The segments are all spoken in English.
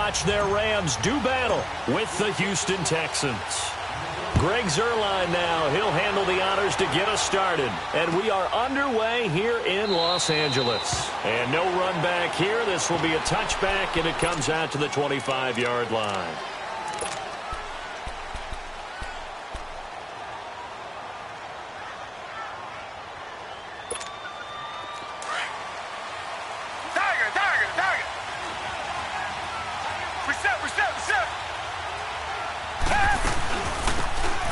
watch their Rams do battle with the Houston Texans. Greg Zuerlein now. He'll handle the honors to get us started. And we are underway here in Los Angeles. And no run back here. This will be a touchback, and it comes out to the 25-yard line.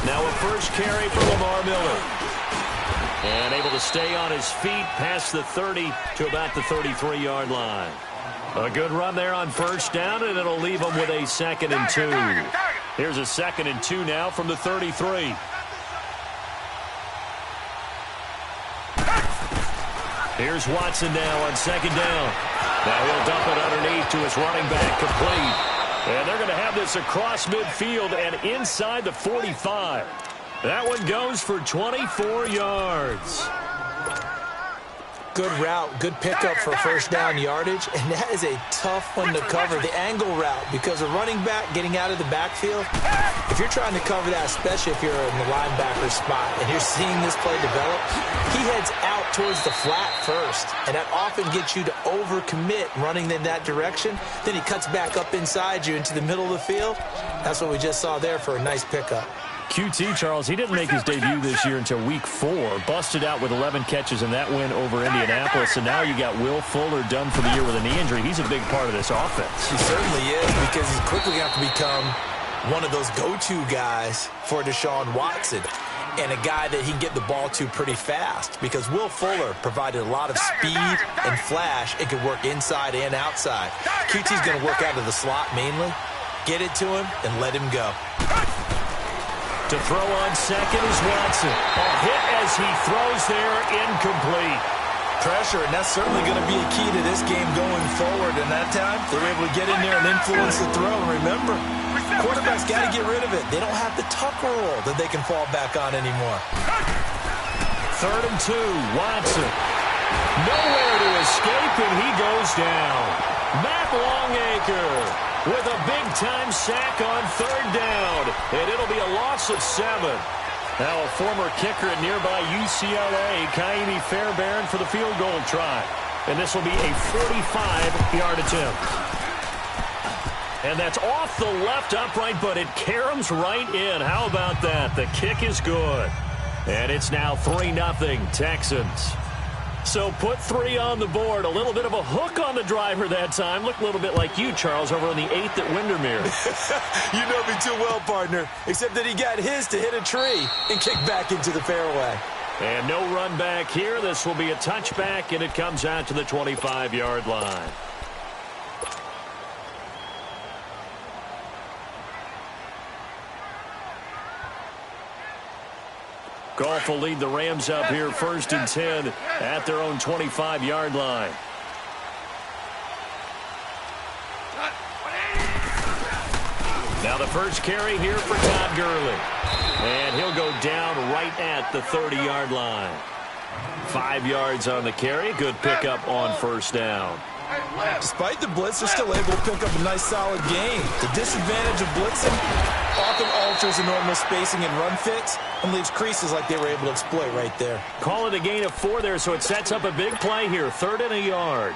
Now a first carry for Lamar Miller. And able to stay on his feet past the 30 to about the 33-yard line. A good run there on first down, and it'll leave him with a 2nd and 2. Here's a 2nd and 2 now from the 33. Here's Watson now on 2nd down. Now he'll dump it underneath to his running back, complete. And they're going to have this across midfield and inside the 45. That one goes for 24 yards. Good route, good pickup for first down yardage, and that is a tough one to cover, the angle route, because a running back getting out of the backfield, if you're trying to cover that, especially if you're in the linebacker spot and you're seeing this play develop, he heads out towards the flat first, and that often gets you to overcommit running in that direction. Then he cuts back up inside you into the middle of the field. That's what we just saw there for a nice pickup. QT, Charles, he didn't make his debut this year until week 4. Busted out with 11 catches in that win over Indianapolis. And now you got Will Fuller done for the year with a knee injury. He's a big part of this offense. He certainly is, because he's quickly going to have to become one of those go-to guys for Deshaun Watson, and a guy that he can get the ball to pretty fast, because Will Fuller provided a lot of speed and flash. It could work inside and outside. QT's going to work out of the slot mainly. Get it to him and let him go. To throw on second is Watson. A hit as he throws there, incomplete. Pressure, and that's certainly going to be a key to this game going forward. And that time, they were able to get in there and influence the throw. And remember, quarterbacks got to get rid of it. They don't have the tucker roll that they can fall back on anymore. 3rd and 2, Watson. Nowhere to escape, and he goes down. Matt Longacre with a big-time sack on 3rd down, and it'll be a loss of 7. Now a former kicker at nearby UCLA, Kaimi Fairbairn, for the field goal try. And this will be a 45-yard attempt. And that's off the left upright, but it caroms right in. How about that? The kick is good. And it's now 3-0 Texans. So put 3 on the board. A little bit of a hook on the driver that time. Looked a little bit like you, Charles, over on the 8th at Windermere. You know me too well, partner. Except that he got his to hit a tree and kick back into the fairway. And no run back here. This will be a touchback, and it comes out to the 25-yard line. Goff will lead the Rams up here 1st and 10 at their own 25-yard line. Now the first carry here for Todd Gurley. And he'll go down right at the 30-yard line. 5 yards on the carry. Good pickup on first down. Despite the blitz, they're still able to pick up a nice, solid gain. The disadvantage of blitzing often alters the normal spacing and run fits and leaves creases like they were able to exploit right there. Call it a gain of 4 there, so it sets up a big play here. 3rd and a yard.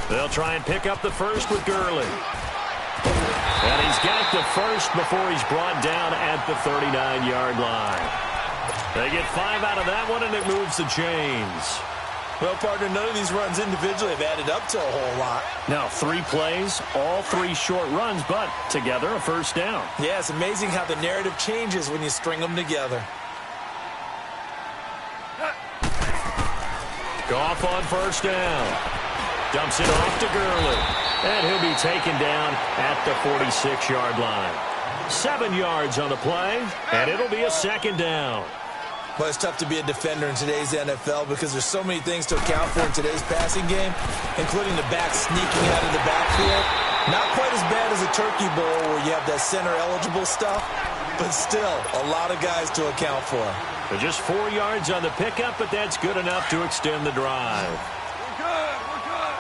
They'll try and pick up the first with Gurley. And he's got the first before he's brought down at the 39-yard line. They get 5 out of that one, and it moves the chains. Well, partner, none of these runs individually have added up to a whole lot. Now, 3 plays, all 3 short runs, but together a first down. Yeah, it's amazing how the narrative changes when you string them together. Goff on first down. Dumps it off to Gurley. And he'll be taken down at the 46-yard line. 7 yards on the play, and it'll be a 2nd down. Well, it's tough to be a defender in today's NFL because there's so many things to account for in today's passing game, including the back sneaking out of the backfield. Not quite as bad as a turkey bowl where you have that center-eligible stuff, but still a lot of guys to account for. They're just 4 yards on the pickup, but that's good enough to extend the drive. We're good. We're good.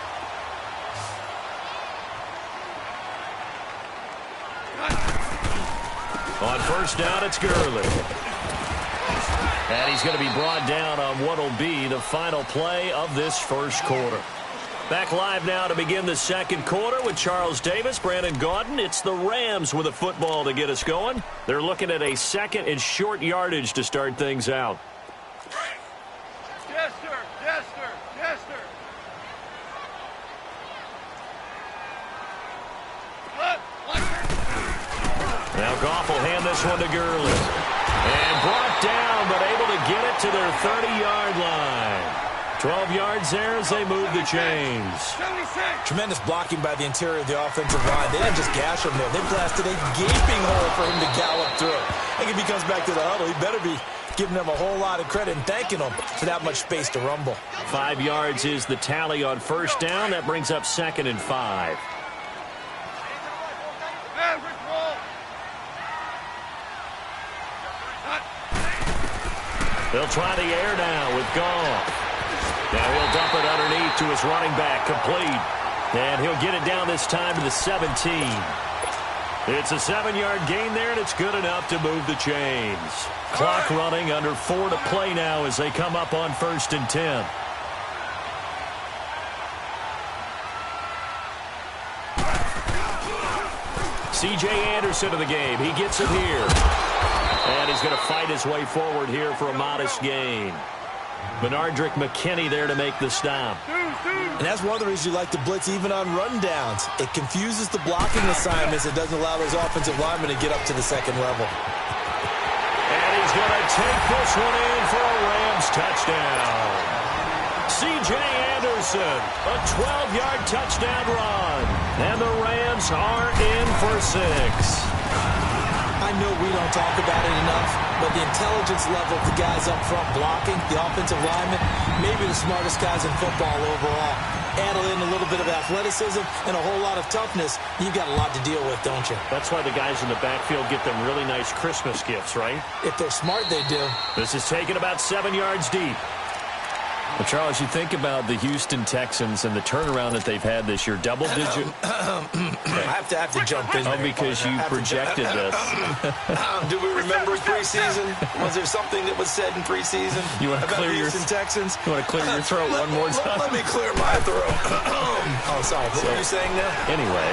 On first down, it's Gurley. And he's going to be brought down on what will be the final play of this first quarter. Back live now to begin the second quarter with Charles Davis, Brandon Gaudin. It's the Rams with a football to get us going. They're looking at a second and short yardage to start things out. Yes, sir. Yes, sir. Yes, sir. Now Goff will hand this one to Gurley. And brought down, but able to get it to their 30-yard line. 12 yards there as they move the chains. 76. Tremendous blocking by the interior of the offensive line. They didn't just gash him there. They blasted a gaping hole for him to gallop through. I think if he comes back to the huddle, he better be giving them a whole lot of credit and thanking them for that much space to rumble. 5 yards is the tally on first down. That brings up 2nd and 5. They'll try the air now with Goff. Now he'll dump it underneath to his running back, complete. And he'll get it down this time to the 17. It's a 7-yard gain there, and it's good enough to move the chains. Clock running, under 4 to play now as they come up on 1st and 10. C.J. Anderson in the game. He gets it here. And he's going to fight his way forward here for a modest gain. Benardrick McKinney there to make the stop. And that's one of the reasons you like to blitz even on rundowns. It confuses the blocking assignments. It doesn't allow those offensive linemen to get up to the second level. And he's going to take this one in for a Rams touchdown. C.J. Anderson, a 12-yard touchdown run. And the Rams are in for 6. I know we don't talk about it enough, but the intelligence level of the guys up front blocking, the offensive linemen, maybe the smartest guys in football overall. Add in a little bit of athleticism and a whole lot of toughness, you've got a lot to deal with, don't you? That's why the guys in the backfield get them really nice Christmas gifts, right? If they're smart, they do. This is taken about 7 yards deep. Well, Charles, you think about the Houston Texans and the turnaround that they've had this year, double-digit. I have to jump in there. Oh, because you projected this. Do we remember preseason? Was there something that was said in preseason about the Houston Texans? You want to clear your throat one more time? Let me clear my throat. Oh, sorry. What were you saying now? Anyway,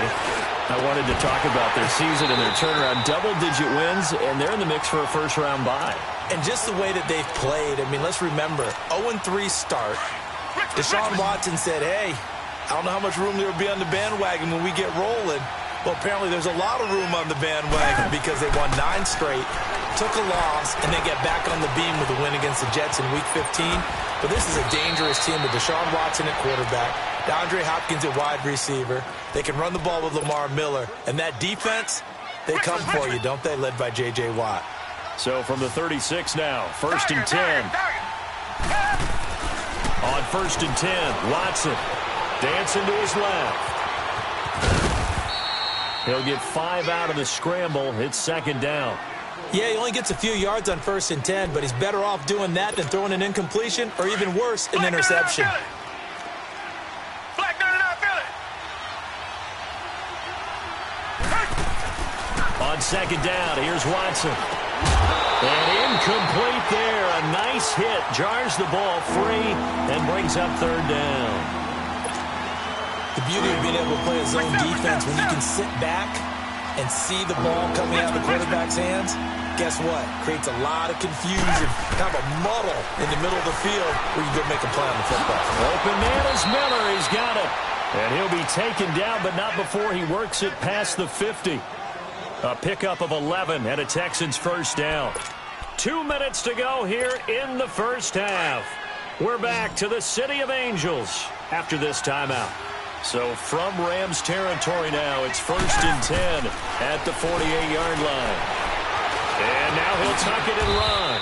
I wanted to talk about their season and their turnaround. Double-digit wins, and they're in the mix for a first-round bye. And just the way that they've played, I mean, let's remember, 0-3 start. Deshaun Watson said, hey, I don't know how much room there will be on the bandwagon when we get rolling. Well, apparently there's a lot of room on the bandwagon because they won 9 straight, took a loss, and then get back on the beam with a win against the Jets in Week 15. But this is a dangerous team with Deshaun Watson at quarterback, DeAndre Hopkins at wide receiver. They can run the ball with Lamar Miller. And that defense, they come for you, don't they, led by J.J. Watt. So from the 36 now, 1st and 10. On 1st and 10, Watson dancing to his left. He'll get 5 out of the scramble. It's 2nd down. Yeah, he only gets a few yards on 1st and 10, but he's better off doing that than throwing an incompletion or even worse, an interception. On 2nd down, here's Watson. And incomplete there. A nice hit. Jars the ball free and brings up 3rd down. The beauty of being able to play a zone defense when you can sit back and see the ball coming out of the quarterback's hands, guess what? Creates a lot of confusion, kind of a muddle in the middle of the field where you go make a play on the football. Open man is Miller. He's got it. And he'll be taken down, but not before he works it past the 50. A pickup of 11 and a Texans first down. 2 minutes to go here in the first half. We're back to the City of Angels after this timeout. So from Rams territory now, it's 1st and 10 at the 48-yard line. And now he'll tuck it and run.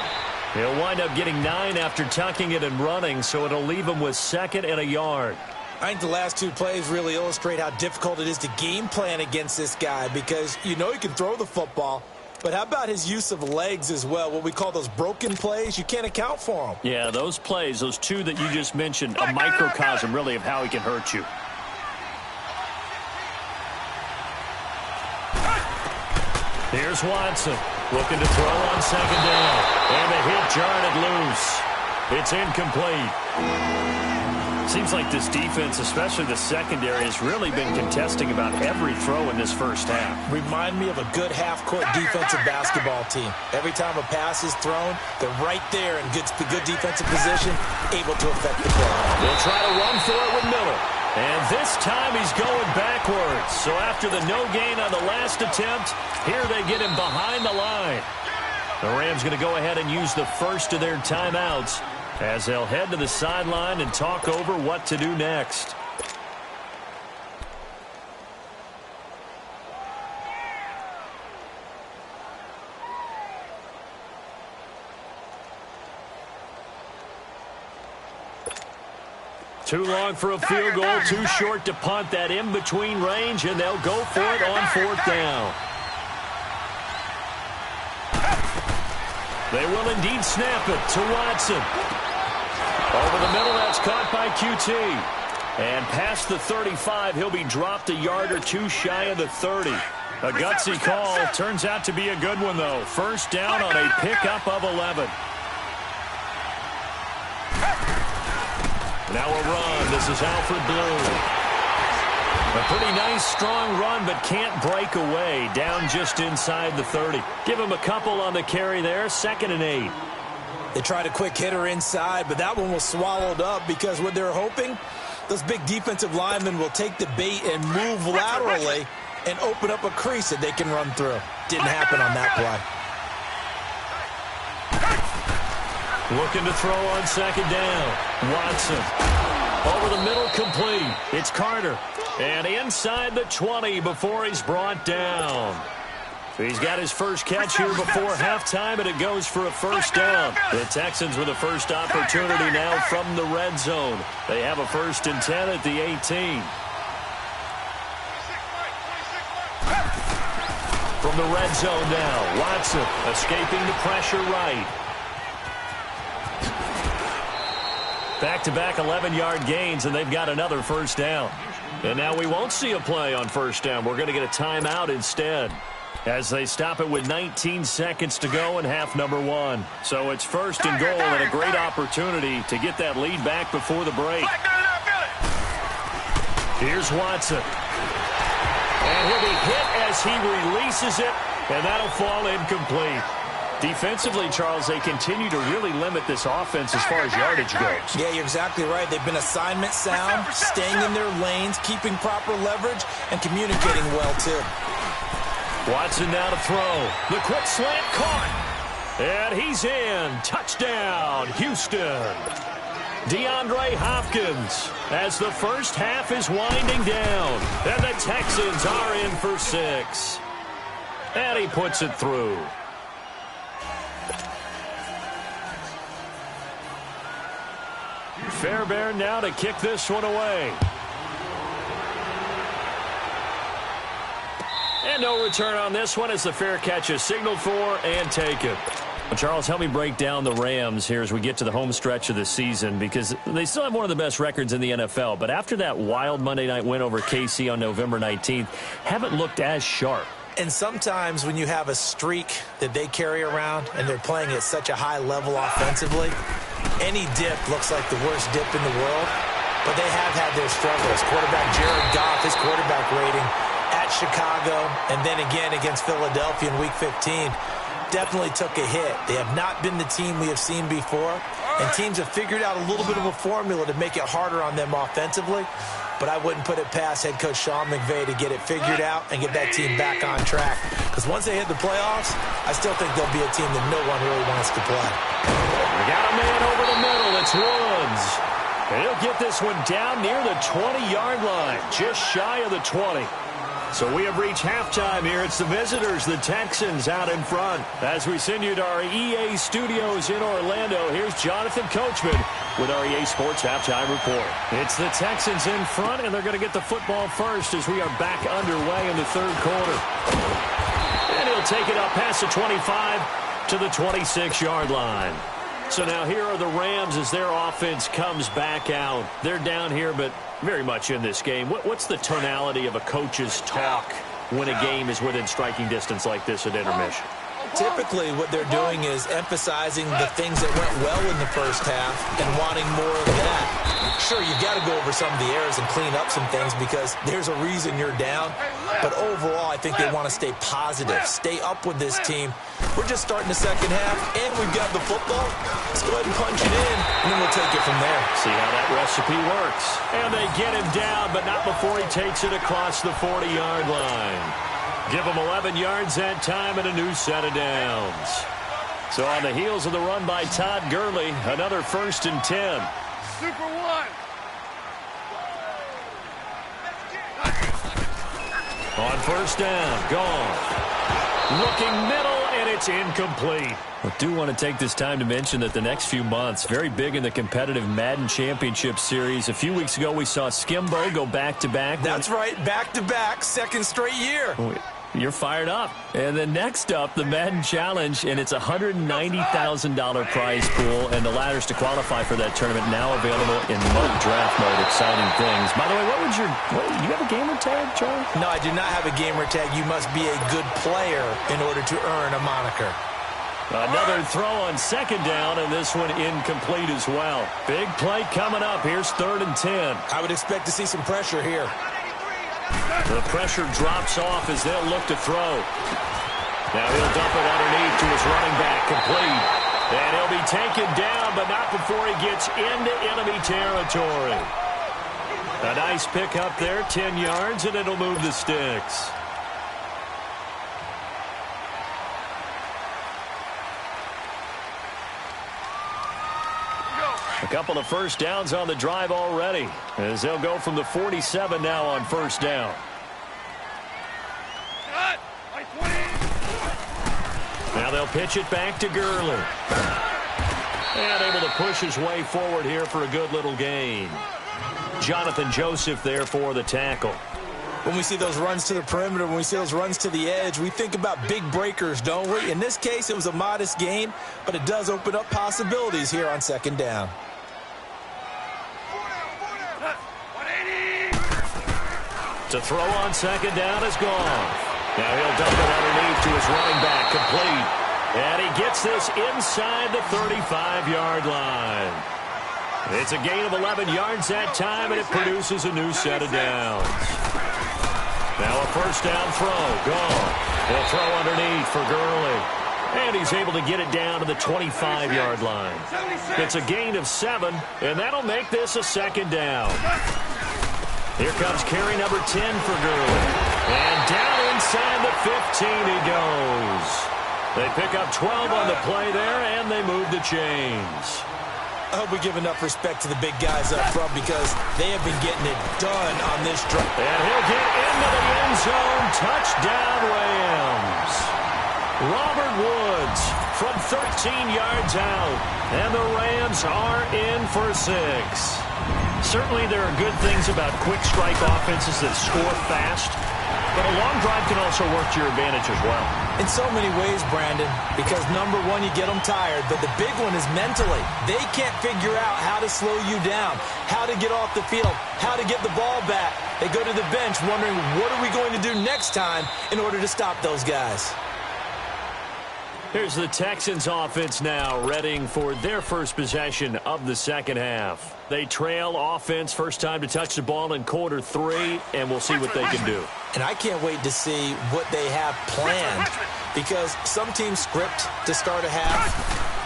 He'll wind up getting 9 after tucking it and running, so it'll leave him with 2nd and a yard. I think the last two plays really illustrate how difficult it is to game plan against this guy because you know he can throw the football, but how about his use of legs as well? What we call those broken plays, you can't account for them. Yeah, those plays, those two that you just mentioned, a microcosm really of how he can hurt you. Here's Watson looking to throw on second down. And the hit jarred it loose. It's incomplete. Seems like this defense, especially the secondary, has really been contesting about every throw in this first half. Remind me of a good half-court defensive basketball team. Every time a pass is thrown, they're right there in good defensive position, able to affect the play. They'll try to run for it with Miller. And this time he's going backwards. So after the no gain on the last attempt, here they get him behind the line. The Rams going to go ahead and use the first of their timeouts as they'll head to the sideline and talk over what to do next. Too long for a field goal, too short to punt. That in-between range, and they'll go for it on fourth down. They will indeed snap it to Watson. Over the middle, that's caught by QT. And past the 35, he'll be dropped a yard or two shy of the 30. A gutsy call. Turns out to be a good one, though. First down on a pickup of 11. Now a run. This is Alfred Blue. A pretty nice, strong run, but can't break away. Down just inside the 30. Give him a couple on the carry there. 2nd and 8. They tried a quick hitter inside, but that one was swallowed up because what they're hoping, those big defensive linemen will take the bait and move laterally and open up a crease that they can run through. Didn't happen on that play. Looking to throw on second down. Watson. Over the middle, complete. It's Carter. And inside the 20 before he's brought down. He's got his first catch here before halftime, and it goes for a first down. The Texans with a first opportunity now from the red zone. They have a 1st and 10 at the 18. From the red zone now, Watson escaping the pressure right. Back-to-back 11-yard gains, and they've got another first down. And now we won't see a play on first down. We're going to get a timeout instead as they stop it with 19 seconds to go in half number 1. So it's 1st and goal and a great opportunity to get that lead back before the break. Here's Watson. And he'll be hit as he releases it, and that'll fall incomplete. Defensively, Charles, they continue to really limit this offense as far as yardage goes. Yeah, you're exactly right. They've been assignment sound, staying in their lanes, keeping proper leverage, and communicating well, too. Watson now to throw. The quick slant caught. And he's in. Touchdown, Houston. DeAndre Hopkins as the first half is winding down. And the Texans are in for 6. And he puts it through. Fairbairn now to kick this one away. And no return on this one as the fair catch is signaled for and taken. Well, Charles, help me break down the Rams here as we get to the home stretch of the season, because they still have one of the best records in the NFL. But after that wild Monday night win over KC on November 19th, haven't looked as sharp. And sometimes when you have a streak that they carry around and they're playing at such a high level offensively, any dip looks like the worst dip in the world. But they have had their struggles. Quarterback Jared Goff, his quarterback rating at Chicago, and then again against Philadelphia in Week 15, definitely took a hit. They have not been the team we have seen before, and teams have figured out a little bit of a formula to make it harder on them offensively. But I wouldn't put it past head coach Sean McVay to get it figured out and get that team back on track. Because once they hit the playoffs, I still think they'll be a team that no one really wants to play. We got a man over the middle. It's Woods. And he'll get this one down near the 20-yard line, just shy of the 20. So we have reached halftime here. It's the visitors, the Texans, out in front. As we send you to our EA studios in Orlando, here's Jonathan Coachman with our EA Sports Halftime Report. It's the Texans in front, and they're going to get the football first as we are back underway in the third quarter. And he'll take it up past the 25 to the 26-yard line. So now here are the Rams as their offense comes back out. They're down here, but very much in this game. What's the tonality of a coach's talk when a game is within striking distance like this at intermission? Typically, what they're doing is emphasizing the things that went well in the first half and wanting more of that. Sure, you've got to go over some of the errors and clean up some things because there's a reason you're down. But overall, I think they want to stay positive, stay up with this team. We're just starting the second half, and we've got the football. Let's go ahead and punch it in, and then we'll take it from there. See how that recipe works. And they get him down, but not before he takes it across the 40-yard line. Give him 11 yards that time and a new set of downs. So on the heels of the run by Todd Gurley, another 1st and 10. Super one. On 1st down, gone. Looking middle, and it's incomplete. I do want to take this time to mention that the next few months, very big in the competitive Madden Championship Series. A few weeks ago, we saw Skimbo go back-to-back. That's right, back-to-back, second straight year. You're fired up. And then next up, the Madden Challenge, and it's a $190,000 prize pool, and the ladders to qualify for that tournament now available in mock draft mode. Exciting things. By the way, you have a gamer tag, Charlie? No, I do not have a gamer tag. You must be a good player in order to earn a moniker. Another throw on 2nd down, and this one incomplete as well. Big play coming up. Here's 3rd and 10. I would expect to see some pressure here. The pressure drops off as they'll look to throw. Now he'll dump it underneath to his running back, complete. And he'll be taken down, but not before he gets into enemy territory. A nice pickup there, 10 yards, and it'll move the sticks. A couple of 1st downs on the drive already, as they'll go from the 47 now on 1st down. Now they'll pitch it back to Gurley. And able to push his way forward here for a good little gain. Jonathan Joseph there for the tackle. When we see those runs to the perimeter, when we see those runs to the edge, we think about big breakers, don't we? In this case, it was a modest gain, but it does open up possibilities here on 2nd down. To throw on 2nd down is gone. Now he'll dump it underneath to his running back, complete. And he gets this inside the 35-yard line. It's a gain of 11 yards that time, and it produces a new set of downs. Now a 1st down throw, gone. He'll throw underneath for Gurley. And he's able to get it down to the 25-yard line. It's a gain of 7, and that'll make this a 2nd down. Here comes carry number 10 for Gurley. And down inside the 15 he goes. They pick up 12 on the play there, and they move the chains. I hope we give enough respect to the big guys up front because they have been getting it done on this drive. And he'll get into the end zone. Touchdown, Rams. Robert Woods from 13 yards out. And the Rams are in for 6. Certainly there are good things about quick strike offenses that score fast, but a long drive can also work to your advantage as well. In so many ways, Brandon, because number one, you get them tired, but the big one is mentally. They can't figure out how to slow you down, how to get off the field, how to get the ball back. They go to the bench wondering, what are we going to do next time in order to stop those guys? Here's the Texans offense now, readying for their first possession of the 2nd half. They trail offense, first time to touch the ball in quarter 3, and we'll see what they can do. And I can't wait to see what they have planned, because some teams script to start a half.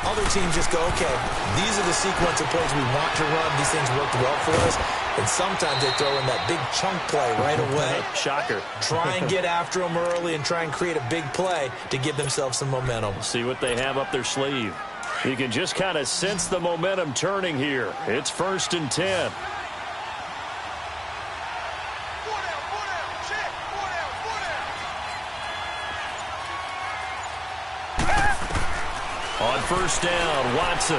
Other teams just go, okay, these are the sequence of plays we want to run. These things worked well for us. And sometimes they throw in that big chunk play right away. Shocker. Try and get after them early and try and create a big play to give themselves some momentum. See what they have up their sleeve. You can just kind of sense the momentum turning here. It's 1st and 10. On first down, Watson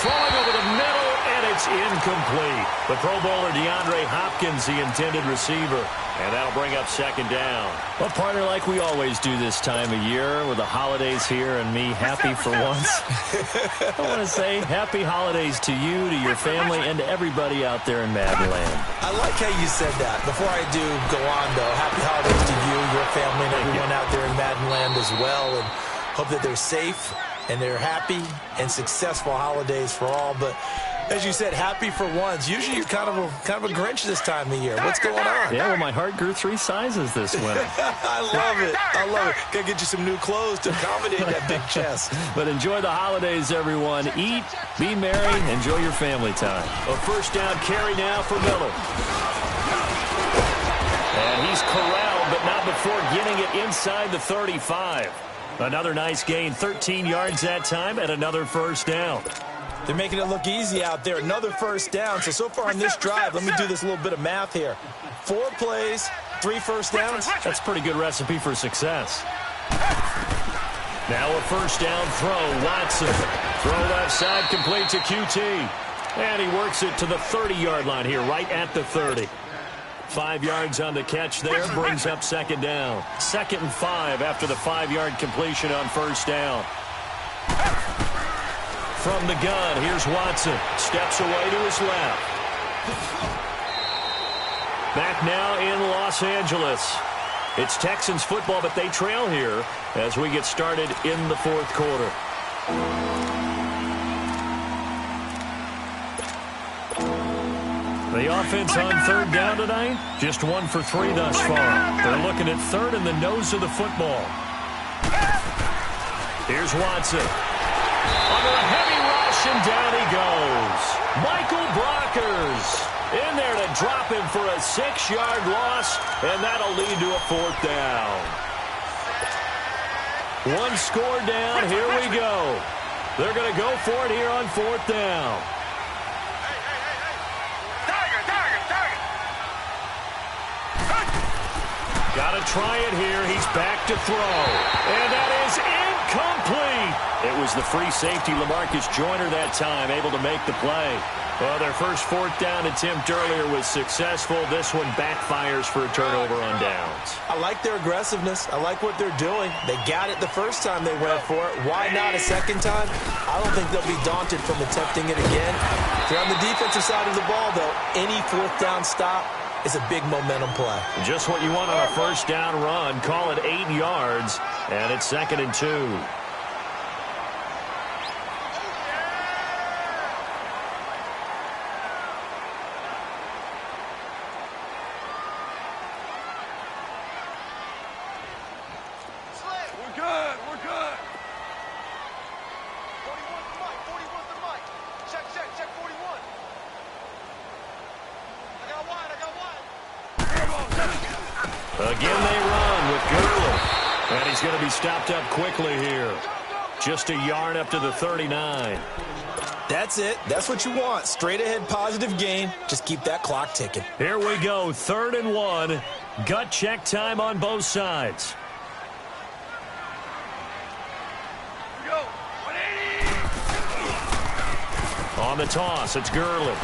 throwing over the middle, and it's incomplete. The Pro Bowler DeAndre Hopkins, the intended receiver, and that'll bring up second down. Well, partner, like we always do this time of year with the holidays here and me happy for once. I want to say happy holidays to you, to your family, and to everybody out there in Madland. I like how you said that. Before I do go on, though, happy holidays to you, your family, and everyone out there in Madland as well, and hope that they're safe and they're happy and successful holidays for all. But as you said, happy for once. Usually you're kind of a Grinch this time of year. What's going on? Yeah, well, my heart grew 3 sizes this winter. I love it. I love it. Gotta get you some new clothes to accommodate that big chest. But enjoy the holidays, everyone. Eat, be merry, enjoy your family time. A first down carry now for Miller. And he's corralled, but not before getting it inside the 35. Another nice gain, 13 yards that time, and another first down. They're making it look easy out there. Another first down. So far on this drive, let me do this little bit of math here. 4 plays, 3 first downs. That's a pretty good recipe for success. Now a first down throw, Watson. Throw left side, complete to QT. And he works it to the 30-yard line here, right at the 30. 5 yards on the catch there, brings up second down. 2nd and 5 after the 5-yard completion on first down. From the gun, here's Watson. Steps away to his left. Back now in Los Angeles. It's Texans football, but they trail here as we get started in the 4th quarter. The offense on 3rd down tonight, just 1 for 3 thus far. They're looking at 3rd in the nose of the football. Here's Watson. Under a heavy rush, and down he goes. Michael Brockers in there to drop him for a 6-yard loss, and that'll lead to a 4th down. 1 score down, here we go. They're going to go for it here on 4th down. Got to try it here. He's back to throw. And that is incomplete. It was the free safety, LaMarcus Joyner, that time, able to make the play. Well, their first 4th down attempt earlier was successful. This one backfires for a turnover on downs. I like their aggressiveness. I like what they're doing. They got it the first time they went for it. Why not a second time? I don't think they'll be daunted from attempting it again. If you're on the defensive side of the ball, though, any 4th down stop is a big momentum play. Just what you want on a first down run. Call it 8 yards, and it's 2nd and 2. We're good. We're good. 41's the mic. 41's the mic. Check 41. I got wide. Again they run with Gurley. And he's going to be stopped up quickly here. Just a yard up to the 39. That's it. That's what you want. Straight ahead positive gain. Just keep that clock ticking. Here we go. 3rd and 1. Gut check time on both sides. Here we go. 180. On the toss, it's Gurley.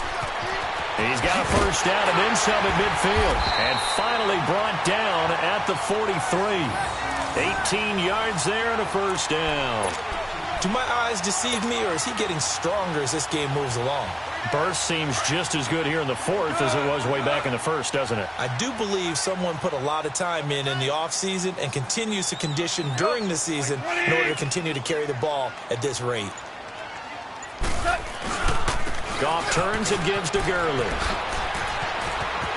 He's got a first down and then some at midfield. And finally brought down at the 43. 18 yards there and a first down. Do my eyes deceive me, or is he getting stronger as this game moves along? Burst seems just as good here in the 4th as it was way back in the 1st, doesn't it? I do believe someone put a lot of time in the offseason and continues to condition during the season in order to continue to carry the ball at this rate. Goff turns and gives to Gurley.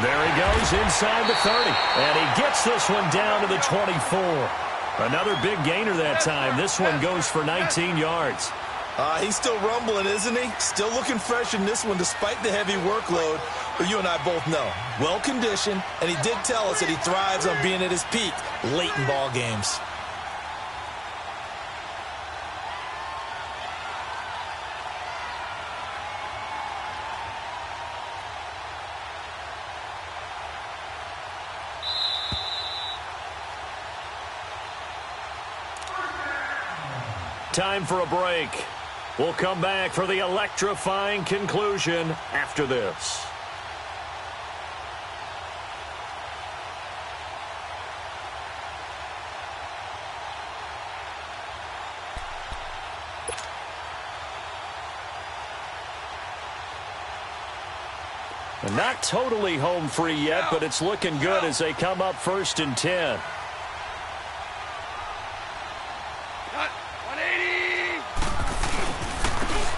There he goes inside the 30. And he gets this one down to the 24. Another big gainer that time. This one goes for 19 yards. He's still rumbling, isn't he? Still looking fresh in this one despite the heavy workload. But you and I both know, well-conditioned, and he did tell us that he thrives on being at his peak late in ball games. Time for a break. We'll come back for the electrifying conclusion after this. And not totally home free yet, but it's looking good as they come up 1st and 10.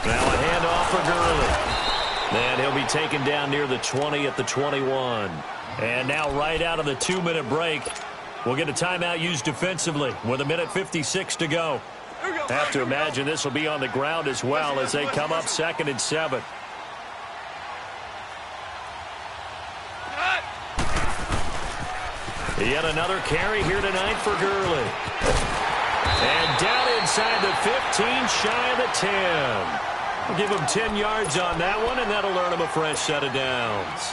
Now a handoff for Gurley. And he'll be taken down near the 20 at the 21. And now right out of the 2-minute break, we'll get a timeout used defensively with 1:56 to go. Have to imagine this will be on the ground as well as they come up 2nd and 7. Yet another carry here tonight for Gurley. And down inside the 15, shy of the 10. We'll give him 10 yards on that one, and that'll earn him a fresh set of downs.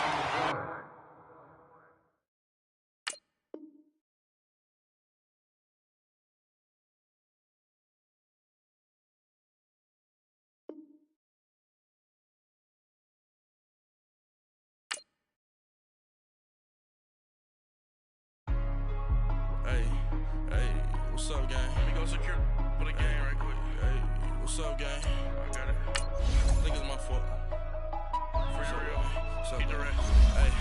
Hey, what's up, gang? Let me go secure for the game right quick. Hey, what's up, gang? I got it. I think it's my fault. For real. What's up, man? Hey,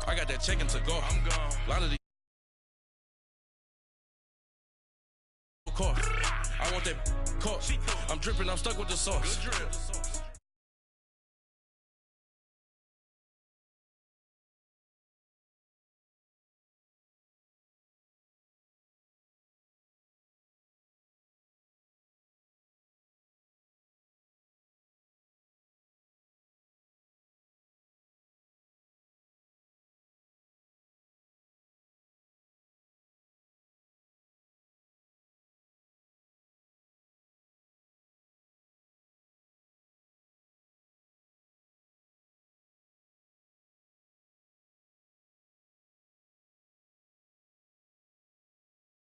I got that chicken to go. I'm gone. A lot of these car. I want that car. I'm dripping, I'm stuck with the sauce.